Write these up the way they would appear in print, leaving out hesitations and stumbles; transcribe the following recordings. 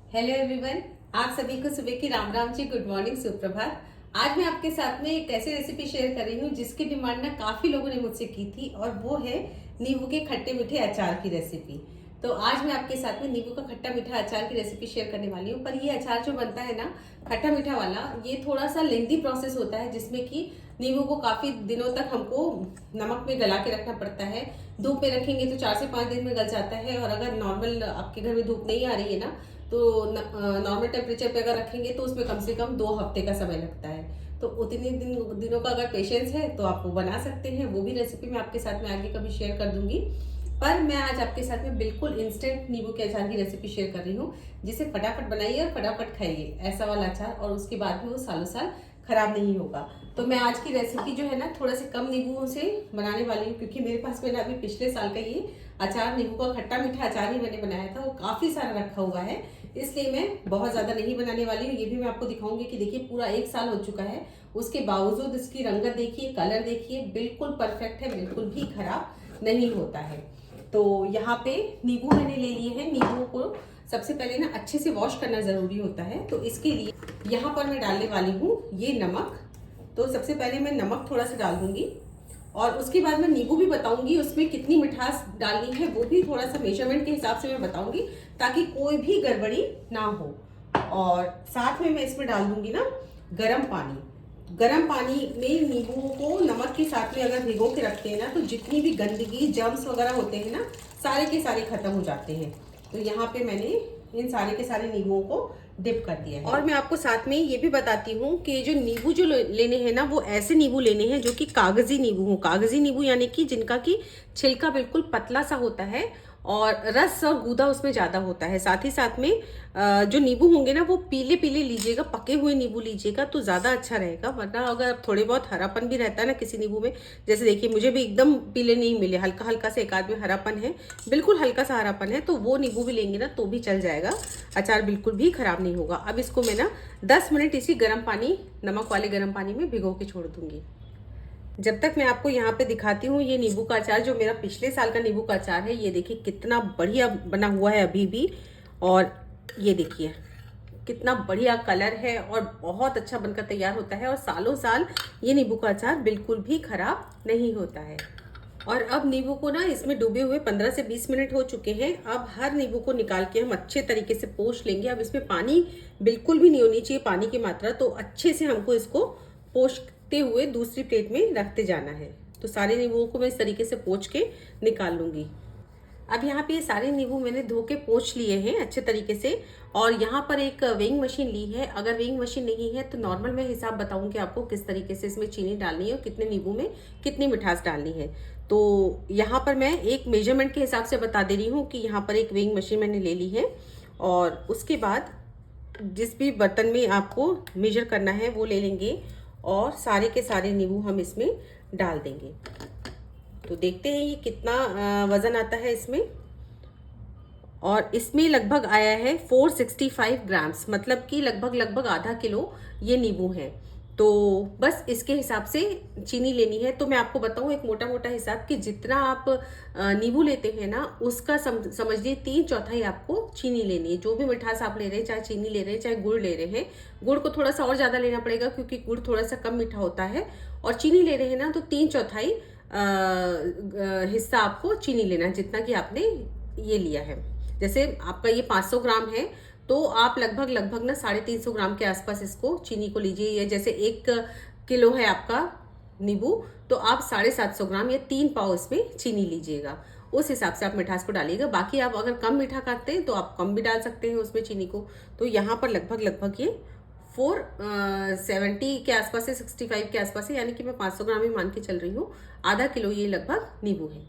Hello everyone, आप सभी को सुबह की राम राम जी, गुड मॉर्निंग, सुप्रभात। आज मैं आपके साथ में एक ऐसी रेसिपी शेयर कर रही हूँ जिसकी डिमांड ना काफी लोगों ने मुझसे की थी, और वो है नींबू के खट्टे मीठे अचार की रेसिपी। तो आज मैं आपके साथ में नींबू का खट्टा मीठा अचार की रेसिपी शेयर करने वाली हूँ। पर ये अचार जो बनता है ना, खट्टा मीठा वाला, ये थोड़ा सा लेंथी प्रोसेस होता है, जिसमें कि नींबू को काफी दिनों तक हमको नमक में गला के रखना पड़ता है। धूप में रखेंगे तो 4 से 5 दिन में गल जाता है, और अगर नॉर्मल आपके घर में धूप नहीं आ रही है ना, तो नॉर्मल टेम्परेचर पे अगर रखेंगे तो उसमें कम से कम 2 हफ्ते का समय लगता है। तो उतने दिनों का अगर पेशेंस है तो आप वो बना सकते हैं। वो भी रेसिपी मैं आपके साथ में आगे कभी शेयर कर दूंगी। पर मैं आज आपके साथ में बिल्कुल इंस्टेंट नींबू के अचार की रेसिपी शेयर कर रही हूँ, जिसे फटाफट बनाइए और फटाफट खाइए, ऐसा वाला अचार, और उसके बाद भी वो सालों साल खराब नहीं होगा। तो मैं आज की रेसिपी जो है ना, थोड़ा से कम नींबुओं से बनाने वाली हूँ, क्योंकि मेरे पास में ना अभी पिछले साल का ये अचार, नींबू का खट्टा मीठा अचार ही मैंने बनाया था, वो काफी सारा रखा हुआ है, इसलिए मैं बहुत ज्यादा नहीं बनाने वाली हूँ। ये भी मैं आपको दिखाऊंगी कि देखिए पूरा 1 साल हो चुका है, उसके बावजूद इसकी रंगत देखिए, कलर देखिए, बिल्कुल परफेक्ट है, बिल्कुल भी खराब नहीं होता है। तो यहाँ पे नींबू मैंने ले लिए हैं। नींबू को सबसे पहले ना अच्छे से वॉश करना जरूरी होता है, तो इसके लिए यहाँ पर मैं डालने वाली हूँ ये नमक। तो सबसे पहले मैं नमक थोड़ा सा डाल दूंगी, और उसके बाद मैं नींबू भी बताऊंगी उसमें कितनी मिठास डालनी है, वो भी थोड़ा सा मेजरमेंट के हिसाब से मैं बताऊंगी, ताकि कोई भी गड़बड़ी ना हो। और साथ में मैं इसमें डाल दूंगी ना गर्म पानी। गर्म पानी में नींबू को नमक के साथ में अगर भिगो के रखते हैं ना, तो जितनी भी गंदगी, जर्म्स वगैरह होते हैं ना, सारे के सारे खत्म हो जाते हैं। तो यहाँ पे मैंने इन सारे के सारे नींबुओं को डिप कर दिया है। और मैं आपको साथ में ये भी बताती हूँ कि जो नींबू जो लेने हैं ना, वो ऐसे नींबू लेने हैं जो कि कागजी नींबू हो। कागजी नींबू यानी कि जिनका की छिलका बिल्कुल पतला सा होता है, और रस और गूदा उसमें ज्यादा होता है। साथ ही साथ में जो नींबू होंगे ना, वो पीले पीले लीजिएगा, पके हुए नींबू लीजिएगा तो ज्यादा अच्छा रहेगा। वरना अगर थोड़े बहुत हरापन भी रहता है ना किसी नींबू में, जैसे देखिए मुझे भी एकदम पीले नहीं मिले, हल्का हल्का से एक आध में हरापन है, बिल्कुल हल्का सा हरापन है, तो वो नींबू भी लेंगे ना तो भी चल जाएगा, अचार बिल्कुल भी खराब नहीं होगा। अब इसको मैं ना 10 मिनट इसी गर्म पानी, नमक वाले गर्म पानी में भिगो के छोड़ दूंगी। जब तक मैं आपको यहाँ पे दिखाती हूँ ये नींबू का अचार, जो मेरा पिछले साल का नींबू का अचार है, ये देखिए कितना बढ़िया बना हुआ है अभी भी। और ये देखिए कितना बढ़िया कलर है, और बहुत अच्छा बनकर तैयार होता है, और सालों साल ये नींबू का अचार बिल्कुल भी खराब नहीं होता है। और अब नींबू को ना इसमें डूबे हुए 15 से 20 मिनट हो चुके हैं। अब हर नींबू को निकाल के हम अच्छे तरीके से पोंछ लेंगे। अब इसमें पानी बिल्कुल भी नहीं होनी चाहिए, पानी की मात्रा, तो अच्छे से हमको इसको पोंछते हुए दूसरी प्लेट में रखते जाना है। तो सारे नींबुओं को मैं इस तरीके से पोंछ के निकाल लूंगी। अब यहाँ पे ये सारे नींबू मैंने धो के पोंछ लिए हैं अच्छे तरीके से, और यहाँ पर एक वेइंग मशीन ली है। अगर वेइंग मशीन नहीं है तो नॉर्मल मैं हिसाब बताऊंगी आपको किस तरीके से इसमें चीनी डालनी है और कितने नींबू में कितनी मिठास डालनी है। तो यहाँ पर मैं एक मेजरमेंट के हिसाब से बता दे रही हूँ कि यहाँ पर एक वेइंग मशीन मैंने ले ली है, और उसके बाद जिस भी बर्तन में आपको मेजर करना है वो ले लेंगे, और सारे के सारे नींबू हम इसमें डाल देंगे। तो देखते हैं ये कितना वजन आता है इसमें। और इसमें लगभग आया है 465 ग्राम्स, मतलब कि लगभग आधा किलो ये नींबू है। तो बस इसके हिसाब से चीनी लेनी है। तो मैं आपको बताऊं एक मोटा मोटा हिसाब, कि जितना आप नींबू लेते हैं ना, उसका समझ लीजिए 3/4 आपको चीनी लेनी है। जो भी मिठास आप ले रहे हैं, चाहे चीनी ले रहे हैं चाहे गुड़ ले रहे हैं, गुड़ को थोड़ा सा और ज्यादा लेना पड़ेगा क्योंकि गुड़ थोड़ा सा कम मीठा होता है, और चीनी ले रहे हैं ना तो 3/4 हिस्सा आपको चीनी लेना है, जितना कि आपने ये लिया है। जैसे आपका ये 500 ग्राम है, तो आप लगभग ना 350 ग्राम के आसपास इसको चीनी को लीजिए। या जैसे 1 किलो है आपका नींबू, तो आप 750 ग्राम या 3 पाव इसमें चीनी लीजिएगा। उस हिसाब से आप मिठास को डालिएगा। बाकी आप अगर कम मीठा खाते हैं तो आप कम भी डाल सकते हैं उसमें चीनी को। तो यहाँ पर लगभग ये 470 के आसपास है, 65 के आसपास है, यानी कि मैं 500 ग्राम ही मान के चल रही हूँ। आधा किलो ये लगभग नींबू है।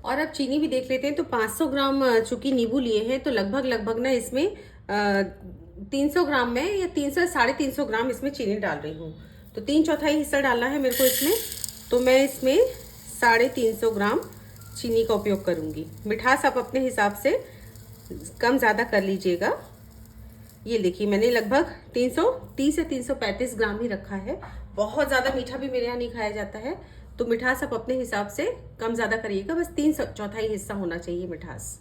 और अब चीनी भी देख लेते हैं। तो 500 ग्राम चूंकि नींबू लिए हैं, तो लगभग ना इसमें 300 ग्राम में या 300-350 ग्राम इसमें चीनी डाल रही हूँ। तो 3/4 हिस्सा डालना है मेरे को इसमें। तो मैं इसमें 350 ग्राम चीनी का उपयोग करूँगी। मिठास आप अपने हिसाब से कम ज़्यादा कर लीजिएगा। ये देखिए मैंने लगभग 330 से 335 ग्राम ही रखा है। बहुत ज़्यादा मीठा भी मेरे यहाँ नहीं खाया जाता है, तो मिठास आप अपने हिसाब से कम ज़्यादा करिएगा। बस 3/4 हिस्सा होना चाहिए मिठास।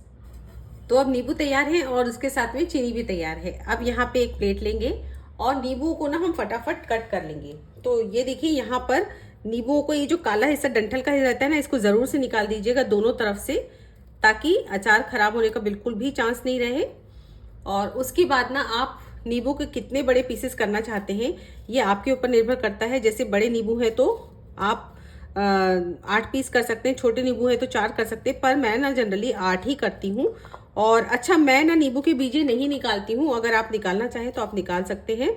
तो अब नींबू तैयार है और उसके साथ में चीनी भी तैयार है। अब यहाँ पे एक प्लेट लेंगे और नींबू को ना हम फटाफट कट कर लेंगे। तो ये देखिए यहाँ पर नींबू को ये जो काला हिस्सा डंठल का रहता है ना, इसको ज़रूर से निकाल दीजिएगा दोनों तरफ से, ताकि अचार खराब होने का बिल्कुल भी चांस नहीं रहे। और उसके बाद ना आप नींबू के कितने बड़े पीसेस करना चाहते हैं ये आपके ऊपर निर्भर करता है। जैसे बड़े नींबू है तो आप 8 पीस कर सकते हैं, छोटे नींबू है तो 4 कर सकते हैं, पर मैं ना जनरली 8 ही करती हूँ। और अच्छा, मैं ना नींबू के बीजे नहीं निकालती हूँ, अगर आप निकालना चाहें तो आप निकाल सकते हैं,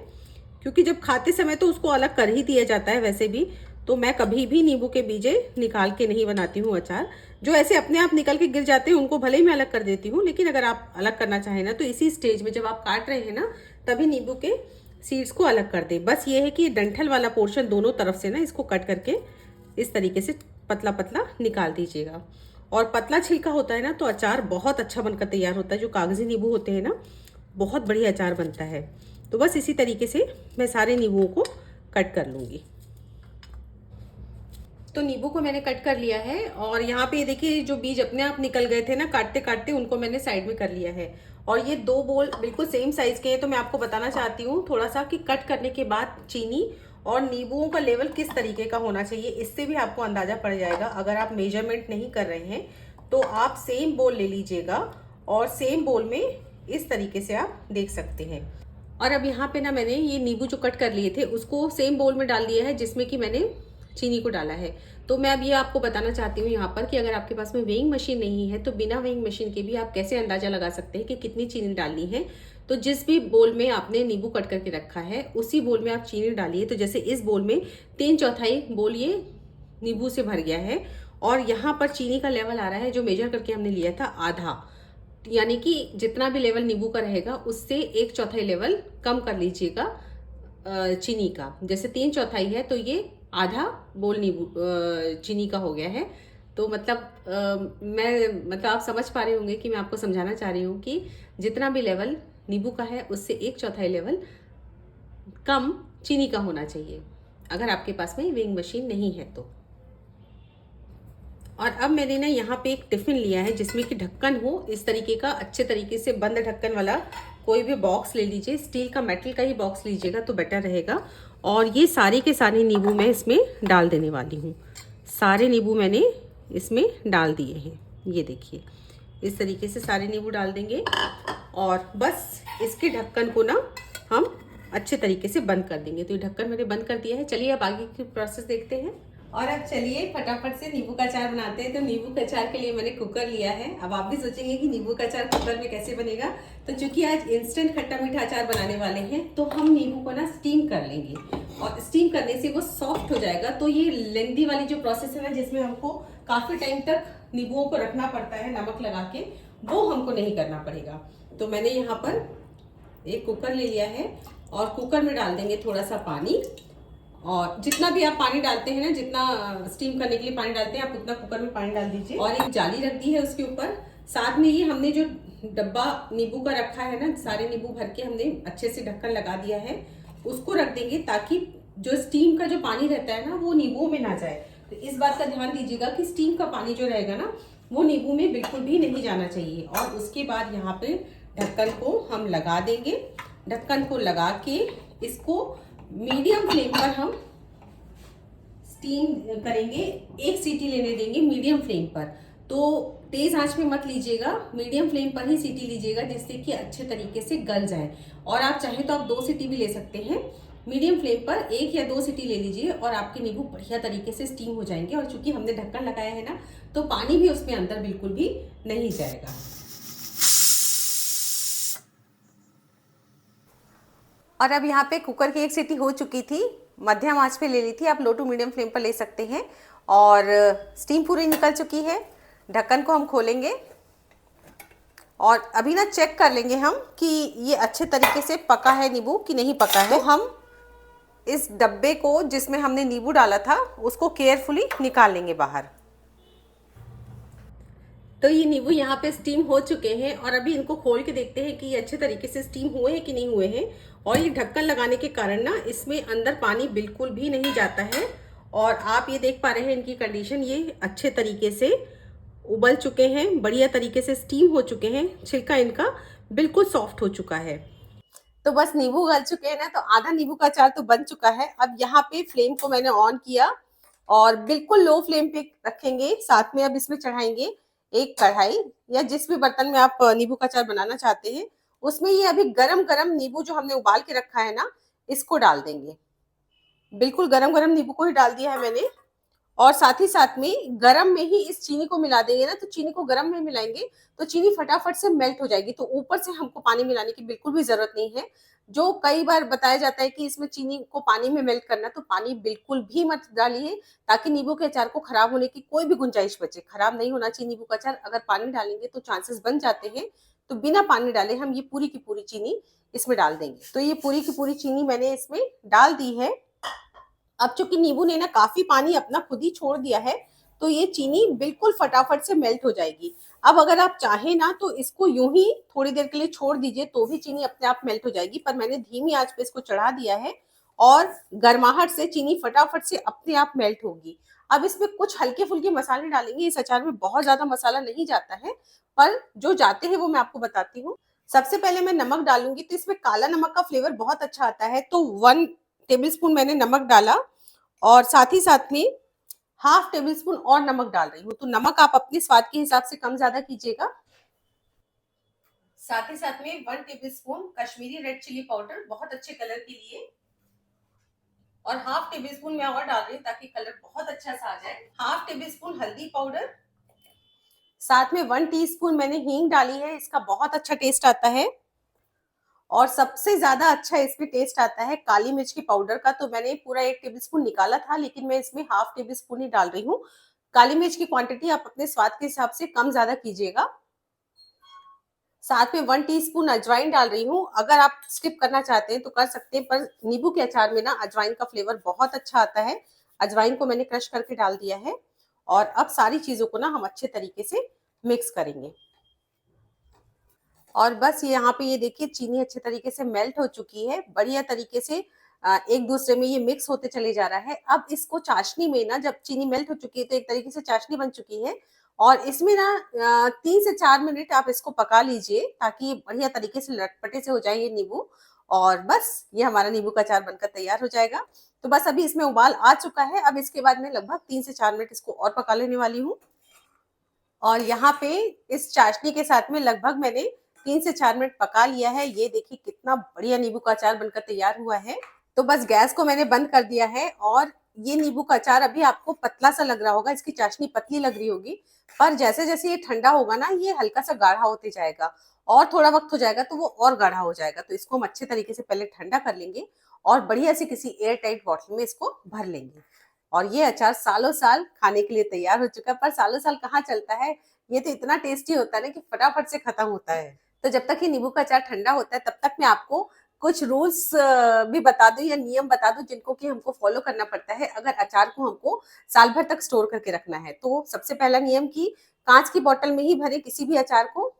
क्योंकि जब खाते समय तो उसको अलग कर ही दिया जाता है वैसे भी। तो मैं कभी भी नींबू के बीजे निकाल के नहीं बनाती हूँ अचार। जो ऐसे अपने आप निकल के गिर जाते हैं उनको भले ही मैं अलग कर देती हूँ, लेकिन अगर आप अलग करना चाहें ना तो इसी स्टेज में जब आप काट रहे हैं ना तभी नींबू के सीड्स को अलग कर दें। बस ये है कि डंठल वाला पोर्शन दोनों तरफ से ना इसको कट करके इस तरीके से पतला पतला निकाल दीजिएगा। और पतला छिलका होता है ना तो अचार बहुत अच्छा बनकर तैयार होता है। जो कागजी नींबू होते हैं ना, बहुत बढ़िया अचार बनता है। तो बस इसी तरीके से मैं सारे नींबुओं को कट कर लूँगी। तो नींबू को मैंने कट कर लिया है और यहाँ पे देखिए जो बीज अपने आप निकल गए थे ना काटते काटते, उनको मैंने साइड में कर लिया है। और ये 2 बोल बिल्कुल सेम साइज के हैं। तो मैं आपको बताना चाहती हूँ थोड़ा सा कि कट करने के बाद चीनी और नींबुओं का लेवल किस तरीके का होना चाहिए, इससे भी आपको अंदाजा पड़ जाएगा। अगर आप मेजरमेंट नहीं कर रहे हैं तो आप सेम बोल ले लीजिएगा और सेम बोल में इस तरीके से आप देख सकते हैं। और अब यहाँ पे ना मैंने ये नींबू जो कट कर लिए थे उसको सेम बोल में डाल दिया है जिसमें कि मैंने चीनी को डाला है। तो मैं अब ये आपको बताना चाहती हूँ यहाँ पर कि अगर आपके पास में वेइंग मशीन नहीं है तो बिना वेइंग मशीन के भी आप कैसे अंदाजा लगा सकते हैं कि कितनी चीनी डालनी है। तो जिस भी बोल में आपने नींबू कट करके रखा है उसी बोल में आप चीनी डालिए। तो जैसे इस बोल में 3/4 बोल ये नींबू से भर गया है और यहाँ पर चीनी का लेवल आ रहा है जो मेजर करके हमने लिया था आधा, यानी कि जितना भी लेवल नींबू का रहेगा उससे 1/4 लेवल कम कर लीजिएगा चीनी का। जैसे 3/4 है तो ये आधा बोल नींबू चीनी का हो गया है। तो मतलब आप समझ पा रहे होंगे कि मैं आपको समझाना चाह रही हूँ कि जितना भी लेवल नींबू का है उससे 1/4 लेवल कम चीनी का होना चाहिए, अगर आपके पास में वेइंग मशीन नहीं है तो। और अब मैंने ना यहाँ पे एक टिफिन लिया है जिसमें कि ढक्कन हो इस तरीके का, अच्छे तरीके से बंद ढक्कन वाला कोई भी बॉक्स ले लीजिए। स्टील का, मेटल का ही बॉक्स लीजिएगा तो बेटर रहेगा। और ये सारे के सारे नींबू मैं इसमें डाल देने वाली हूँ। सारे नींबू मैंने इसमें डाल दिए हैं, ये देखिए इस तरीके से सारे नींबू डाल देंगे और बस इसके ढक्कन को ना हम अच्छे तरीके से बंद कर देंगे। तो ये ढक्कन मैंने बंद कर दिया है। चलिए अब आगे की प्रोसेस देखते हैं। और अब चलिए फटाफट से नींबू का अचार बनाते हैं। तो नींबू का अचार के लिए मैंने कुकर लिया है। अब आप भी सोचेंगे कि नींबू का अचार कुकर में कैसे बनेगा। तो चूंकि आज इंस्टेंट खट्टा मीठा अचार बनाने वाले हैं तो हम नींबू को ना स्टीम कर लेंगे और स्टीम करने से वो सॉफ्ट हो जाएगा। तो ये लेंदी वाली जो प्रोसेस है ना, जिसमें हमको काफ़ी टाइम तक नींबुओं को रखना पड़ता है नमक लगा के, वो हमको नहीं करना पड़ेगा। तो मैंने यहाँ पर एक कुकर ले लिया है और कुकर में डाल देंगे थोड़ा सा पानी। और जितना भी आप पानी डालते हैं ना, जितना स्टीम करने के लिए पानी डालते हैं आप उतना कुकर में पानी डाल दीजिए। और एक जाली रख दी है उसके ऊपर। साथ में ये हमने जो डब्बा नींबू का रखा है ना, सारे नींबू भर के हमने अच्छे से ढक्कन लगा दिया है, उसको रख देंगे ताकि जो स्टीम का जो पानी रहता है ना वो नींबू में ना जाए। तो इस बात का ध्यान दीजिएगा कि स्टीम का पानी जो रहेगा ना वो नींबू में बिल्कुल भी नहीं जाना चाहिए। और उसके बाद यहाँ पे ढक्कन को हम लगा देंगे। ढक्कन को लगा के इसको मीडियम फ्लेम पर हम स्टीम करेंगे। 1 सीटी लेने देंगे मीडियम फ्लेम पर। तो तेज आंच में मत लीजिएगा, मीडियम फ्लेम पर ही सीटी लीजिएगा जिससे कि अच्छे तरीके से गल जाए। और आप चाहें तो आप 2 सीटी भी ले सकते हैं। मीडियम फ्लेम पर 1 या 2 सीटी ले लीजिए और आपके नींबू बढ़िया तरीके से स्टीम हो जाएंगे। और चूंकि हमने ढक्कन लगाया है ना तो पानी भी उसमें अंदर बिल्कुल भी नहीं जाएगा। और अब यहाँ पे कुकर की 1 सीटी हो चुकी थी, मध्यम आंच पे ले ली थी, आप लो टू मीडियम फ्लेम पर ले सकते हैं। और स्टीम पूरी निकल चुकी है। ढक्कन को हम खोलेंगे और अभी ना चेक कर लेंगे हम कि ये अच्छे तरीके से पका है नींबू कि नहीं पका है। तो हम इस डब्बे को जिसमें हमने नींबू डाला था उसको केयरफुली निकाल लेंगे बाहर। तो ये नींबू यहाँ पे स्टीम हो चुके हैं और अभी इनको खोल के देखते हैं कि ये अच्छे तरीके से स्टीम हुए हैं कि नहीं हुए हैं। और ये ढक्कन लगाने के कारण ना इसमें अंदर पानी बिल्कुल भी नहीं जाता है। और आप ये देख पा रहे हैं इनकी कंडीशन, ये अच्छे तरीके से उबल चुके हैं, बढ़िया तरीके से स्टीम हो चुके हैं, छिलका इनका बिल्कुल सॉफ्ट हो चुका है। तो बस नींबू गल चुके हैं ना, तो आधा नींबू का अचार तो बन चुका है। अब यहाँ पे फ्लेम को मैंने ऑन किया और बिल्कुल लो फ्लेम पे रखेंगे। साथ में अब इसमें चढ़ाएंगे एक कढ़ाई, या जिस भी बर्तन में आप नींबू का अचार बनाना चाहते हैं उसमें ये अभी गरम गरम नींबू जो हमने उबाल के रखा है ना, इसको डाल देंगे। बिल्कुल गरम गरम नींबू को ही डाल दिया है मैंने। और साथ ही साथ में गरम में ही इस चीनी को मिला देंगे ना, तो चीनी को गरम में मिलाएंगे तो चीनी फटाफट से मेल्ट हो जाएगी। तो ऊपर से हमको पानी मिलाने की बिल्कुल भी जरूरत नहीं है। जो कई बार बताया जाता है कि इसमें चीनी को पानी में मेल्ट करना, तो पानी बिल्कुल भी मत डालिए, ताकि नींबू के अचार को खराब होने की कोई भी गुंजाइश बचे। खराब नहीं होना चाहिए नींबू का अचार। अगर पानी डालेंगे तो चांसेस बन जाते हैं। तो बिना पानी डाले हम ये पूरी की पूरी चीनी इसमें डाल देंगे। तो ये पूरी की पूरी चीनी मैंने इसमें डाल दी है। अब चूंकि नींबू ने ना काफी पानी अपना खुद ही छोड़ दिया है, तो ये चीनी बिल्कुल फटाफट से मेल्ट हो जाएगी। अब अगर आप चाहें ना तो इसको यूं ही थोड़ी देर के लिए छोड़ दीजिए, तो भी चीनी अपने आप मेल्ट हो जाएगी। पर मैंने धीमी आंच पे इसको चढ़ा दिया है और गर्माहट से चीनी फटाफट से अपने आप मेल्ट होगी। अब इसमें कुछ हल्के फुल्के मसाले डालेंगे। इस अचार में बहुत ज्यादा मसाला नहीं जाता है, पर जो जाते हैं वो मैं आपको बताती हूँ। सबसे पहले मैं नमक डालूंगी, तो इसमें काला नमक का फ्लेवर बहुत अच्छा आता है। तो 1 टेबल स्पून मैंने नमक डाला और साथ ही साथ में हाफ टेबल स्पून और नमक डाल रही हूँ। तो नमक आप अपने स्वाद के हिसाब से कम ज्यादा कीजिएगा। साथ ही साथ में 1 table spoon Kashmiri red chilli powder, बहुत अच्छे कलर के लिए। और हाफ टेबल स्पून मैं और डाल रही हूँ ताकि कलर बहुत अच्छा सा आ जाए। हाफ टेबल स्पून हल्दी पाउडर। साथ में 1 टीस्पून मैंने हींग डाली है, इसका बहुत अच्छा टेस्ट आता है। और सबसे ज्यादा अच्छा इसमें टेस्ट आता है काली मिर्च की पाउडर का। तो मैंने पूरा 1 टेबल स्पून निकाला था, लेकिन मैं इसमें हाफ टेबल स्पून ही डाल रही हूँ। काली मिर्च की क्वांटिटी आप अपने स्वाद के हिसाब से कम ज्यादा कीजिएगा। साथ में 1 टीस्पून अजवाइन डाल रही हूँ। अगर आप स्किप करना चाहते हैं तो कर सकते हैं, पर नींबू के अचार में ना अजवाइन का फ्लेवर बहुत अच्छा आता है। अजवाइन को मैंने क्रश करके डाल दिया है। और अब सारी चीजों को ना हम अच्छे तरीके से मिक्स करेंगे। और बस यहाँ पे ये देखिए चीनी अच्छे तरीके से मेल्ट हो चुकी है, बढ़िया तरीके से एक दूसरे में ये मिक्स होते चले जा रहा है। अब इसको चाशनी में ना, जब चीनी मेल्ट हो चुकी है तो एक तरीके से चाशनी बन चुकी है। और इसमें ना 3 से 4 मिनट आप इसको पका लीजिए, ताकि ये बढ़िया तरीके से लटपटे से हो जाए ये नींबू। और बस ये हमारा नींबू का अचार बनकर तैयार हो जाएगा। तो बस अभी इसमें उबाल आ चुका है। अब इसके बाद मैं लगभग 3 से 4 मिनट इसको और पका लेने वाली हूँ। और यहाँ पे इस चाशनी के साथ में लगभग मैंने 3 से 4 मिनट पका लिया है। ये देखिए कितना बढ़िया नींबू का अचार बनकर तैयार हुआ है। तो बस गैस को मैंने बंद कर दिया है। और ये नींबू का अचार अभी आपको पतला सा लग रहा होगा, इसकी चाशनी पतली लग रही होगी, पर जैसे जैसे ये ठंडा होगा ना, ये हल्का सा गाढ़ा होते जाएगा। और थोड़ा वक्त हो जाएगा तो वो और गाढ़ा हो जाएगा। तो इसको हम अच्छे तरीके से पहले ठंडा कर लेंगे और बढ़िया से किसी एयर टाइट बॉटल में इसको भर लेंगे। और ये अचार सालों साल खाने के लिए तैयार हो चुका है। पर सालों साल कहाँ चलता है, ये तो इतना टेस्टी होता है ना कि फटाफट से खत्म होता है। तो जब तक ये नींबू का अचार ठंडा होता है, तब तक मैं आपको कुछ रूल्स भी बता दूं या नियम बता दूं, जिनको कि हमको फॉलो करना पड़ता है अगर अचार को हमको साल भर तक स्टोर करके रखना है। तो सबसे पहला नियम कि कांच की बोतल में ही भरे किसी भी अचार को।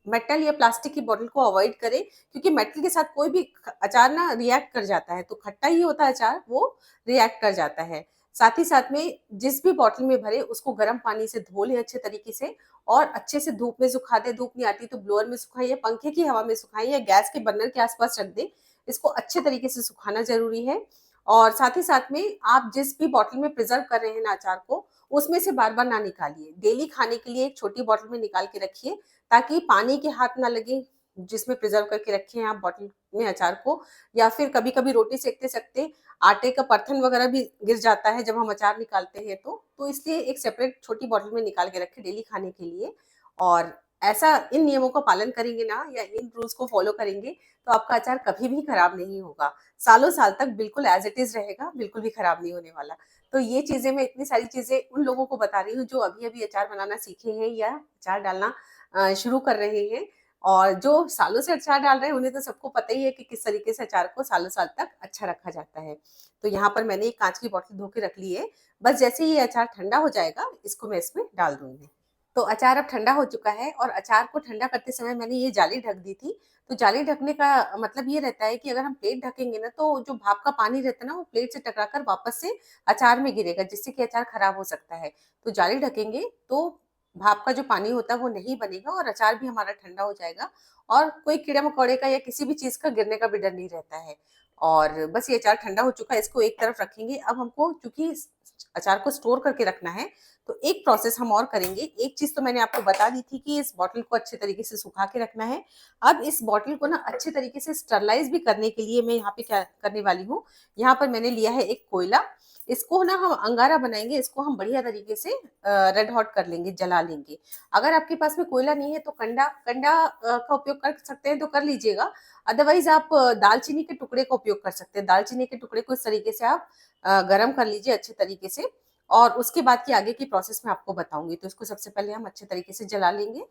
मेटल या प्लास्टिक की बोतल को अवॉइड करें, क्योंकि मेटल के साथ कोई भी अचार ना रिएक्ट कर जाता है। तो खट्टा ही होता है अचार, वो रिएक्ट कर जाता है। साथ ही साथ में जिस भी बॉटल में भरे उसको गर्म पानी से धो लें अच्छे तरीके से, और अच्छे से धूप में सुखा दें। धूप नहीं आती तो ब्लोअर में सुखाइए, पंखे की हवा में सुखाइए, या गैस के बर्नर के आसपास रख दें। इसको अच्छे तरीके से सुखाना जरूरी है। और साथ ही साथ में आप जिस भी बॉटल में प्रिजर्व कर रहे हैं ना अचार को, उसमें से बार बार ना निकालिए। डेली खाने के लिए एक छोटी बॉटल में निकाल के रखिए, ताकि पानी के हाथ ना लगे जिसमें प्रिजर्व करके रखे हैं आप बॉटल में अचार को। या फिर कभी कभी रोटी सेकते सेकते आटे का परथन वगैरह भी गिर जाता है जब हम अचार निकालते हैं। तो इसलिए एक सेपरेट छोटी बॉटल में निकाल के रखें डेली खाने के लिए। और ऐसा इन नियमों का पालन करेंगे ना, या इन रूल्स को फॉलो करेंगे, तो आपका अचार कभी भी खराब नहीं होगा। सालों साल तक बिल्कुल एज इट इज रहेगा, बिल्कुल भी खराब नहीं होने वाला। तो ये चीजें, मैं इतनी सारी चीजें उन लोगों को बता रही हूँ जो अभी अभी अचार बनाना सीखे हैं या अचार डालना शुरू कर रहे हैं। और जो सालों से अचार डाल रहे हैं उन्हें तो सबको पता ही है कि किस तरीके से अचार को सालों साल तक अच्छा रखा जाता है। तो यहाँ पर मैंने एक कांच की बोतल धो के रख ली है। बस जैसे ही ये अचार ठंडा हो जाएगा, इसको मैं इसमें डाल दूंगी। तो अचार अब ठंडा हो चुका है, और अचार को ठंडा करते समय मैंने ये जाली ढक दी थी। तो जाली ढकने का मतलब ये रहता है कि अगर हम प्लेट ढकेंगे ना, तो जो भाप का पानी रहता है ना, वो प्लेट से टकराकर वापस से अचार में गिरेगा, जिससे कि अचार खराब हो सकता है। तो जाली ढकेंगे तो भाप का जो पानी होता है वो नहीं बनेगा और अचार भी हमारा ठंडा हो जाएगा और कोई कीड़े-मकोड़े का या किसी भी चीज़ का गिरने का भी डर नहीं रहता है। और बस ये अचार ठंडा हो चुका है, इसको एक तरफ रखेंगे। अब हमको चूँकि इस अचार को स्टोर करके रखना है, तो एक प्रोसेस हम और करेंगे। एक चीज़ तो मैंने आपको बता दी थी कि इस बॉटल को अच्छे तरीके से सुखा के रखना है। अब इस बॉटल को ना अच्छे तरीके से स्टरलाइज़ भी करने के लिए मैं यहाँ पे क्या करने वाली हूँ, यहाँ पर मैंने लिया है एक कोयला। इसको ना हम अंगारा बनाएँगे, इसको हम बढ़िया तरीके से रेड हॉट कर लेंगे, जला लेंगे। अगर आपके पास में कोयला नहीं है तो कंडा कंडा का उपयोग कर सकते हैं तो कर लीजिएगा। अदरवाइज़ आप दालचीनी के टुकड़े का उपयोग कर सकते हैं। दालचीनी के टुकड़े को इस तरीके से आप गरम कर लीजिए अच्छे तरीके से और उसके बाद की आगे की प्रोसेस मैं आपको बताऊँगी। तो इसको सबसे पहले हम अच्छे तरीके से जला लेंगे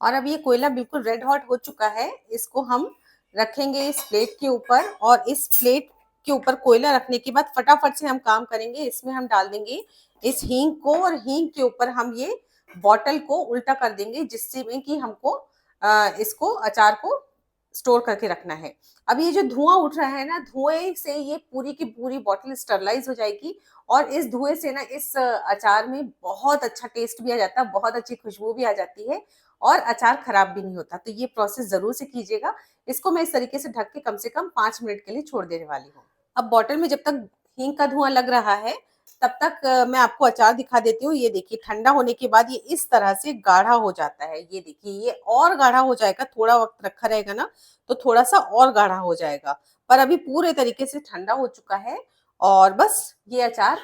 और अब ये कोयला बिल्कुल रेड हॉट हो चुका है। इसको हम रखेंगे इस प्लेट के ऊपर और इस प्लेट के ऊपर कोयला रखने के बाद फटाफट से हम काम करेंगे। इसमें हम डाल देंगे इस हींग को और हींग के ऊपर हम ये बॉटल को उल्टा कर देंगे जिससे में कि हमको इसको अचार को स्टोर करके रखना है। अब ये जो धुआं उठ रहा है ना, धुएं से ये पूरी की पूरी बॉटल स्टरलाइज हो जाएगी और इस धुएं से ना इस अचार में बहुत अच्छा टेस्ट भी आ जाता है, बहुत अच्छी खुशबू भी आ जाती है और अचार खराब भी नहीं होता। तो ये प्रोसेस जरूर से कीजिएगा। इसको मैं इस तरीके से ढक के कम से कम 5 मिनट के लिए छोड़ देने वाली हूँ। अब बॉटल में जब तक हींग का धुआं लग रहा है तब तक मैं आपको अचार दिखा देती हूँ। ये देखिए ठंडा होने के बाद ये इस तरह से गाढ़ा हो जाता है। ये देखिए ये और गाढ़ा हो जाएगा, थोड़ा वक्त रखा रहेगा ना तो थोड़ा सा और गाढ़ा हो जाएगा, पर अभी पूरे तरीके से ठंडा हो चुका है और बस ये अचार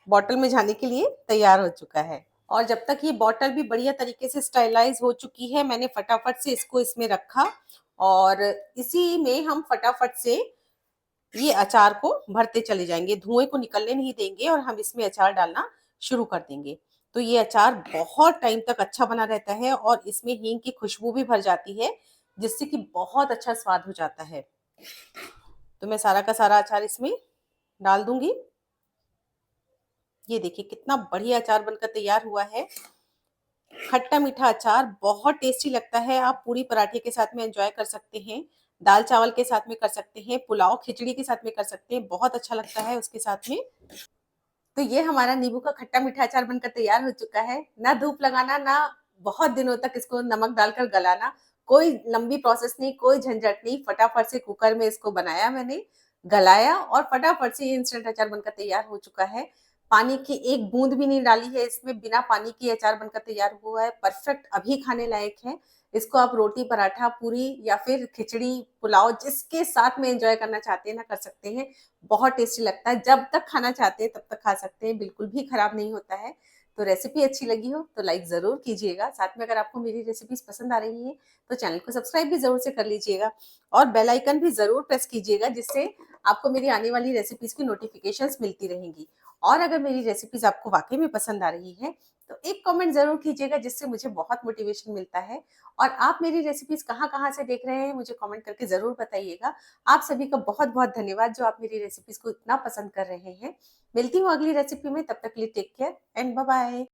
बॉटल में जाने के लिए तैयार हो चुका है। और जब तक ये बॉटल भी बढ़िया तरीके से स्टरलाइज हो चुकी है, मैंने फटाफट से इसको इसमें रखा और इसी में हम फटाफट से ये अचार को भरते चले जाएंगे, धुएं को निकलने नहीं देंगे और हम इसमें अचार डालना शुरू कर देंगे। तो ये अचार बहुत टाइम तक अच्छा बना रहता है और इसमें हींग की खुशबू भी भर जाती है जिससे कि बहुत अच्छा स्वाद हो जाता है। तो मैं सारा का सारा अचार इसमें डाल दूंगी। ये देखिए कितना बढ़िया अचार बनकर तैयार हुआ है। खट्टा मीठा अचार बहुत टेस्टी लगता है। आप पूरी पराठे के साथ में एंजॉय कर सकते हैं, दाल चावल के साथ में कर सकते हैं, पुलाव खिचड़ी के साथ में कर सकते हैं, बहुत अच्छा लगता है उसके साथ में। तो ये हमारा नींबू का खट्टा मीठा अचार बनकर तैयार हो चुका है। ना धूप लगाना, ना बहुत दिनों तक इसको नमक डालकर गलाना, कोई लंबी प्रोसेस नहीं, कोई झंझट नहीं। फटाफट से कुकर में इसको बनाया मैंने, गलाया और फटाफट से ये इंस्टेंट अचार बनकर तैयार हो चुका है। पानी की एक बूंद भी नहीं डाली है इसमें, बिना पानी की अचार बनकर तैयार हुआ है। परफेक्ट अभी खाने लायक है। इसको आप रोटी, पराठा, पूरी या फिर खिचड़ी, पुलाव जिसके साथ में एंजॉय करना चाहते हैं ना कर सकते हैं। बहुत टेस्टी लगता है। जब तक खाना चाहते हैं तब तक खा सकते हैं, बिल्कुल भी खराब नहीं होता है। तो रेसिपी अच्छी लगी हो तो लाइक ज़रूर कीजिएगा। साथ में अगर आपको मेरी रेसिपीज़ पसंद आ रही हैं तो चैनल को सब्सक्राइब भी ज़रूर से कर लीजिएगा और बेल आइकन भी ज़रूर प्रेस कीजिएगा जिससे आपको मेरी आने वाली रेसिपीज़ की नोटिफिकेशंस मिलती रहेंगी। और अगर मेरी रेसिपीज़ आपको वाक़ई में पसंद आ रही हैं तो एक कमेंट ज़रूर कीजिएगा जिससे मुझे बहुत मोटिवेशन मिलता है। और आप मेरी रेसिपीज़ कहाँ-कहाँ से देख रहे हैं मुझे कमेंट करके ज़रूर बताइएगा। आप सभी का बहुत-बहुत धन्यवाद जो आप मेरी रेसिपीज़ को इतना पसंद कर रहे हैं। मिलती हूँ अगली रेसिपी में, तब तक के लिए take care and bye bye.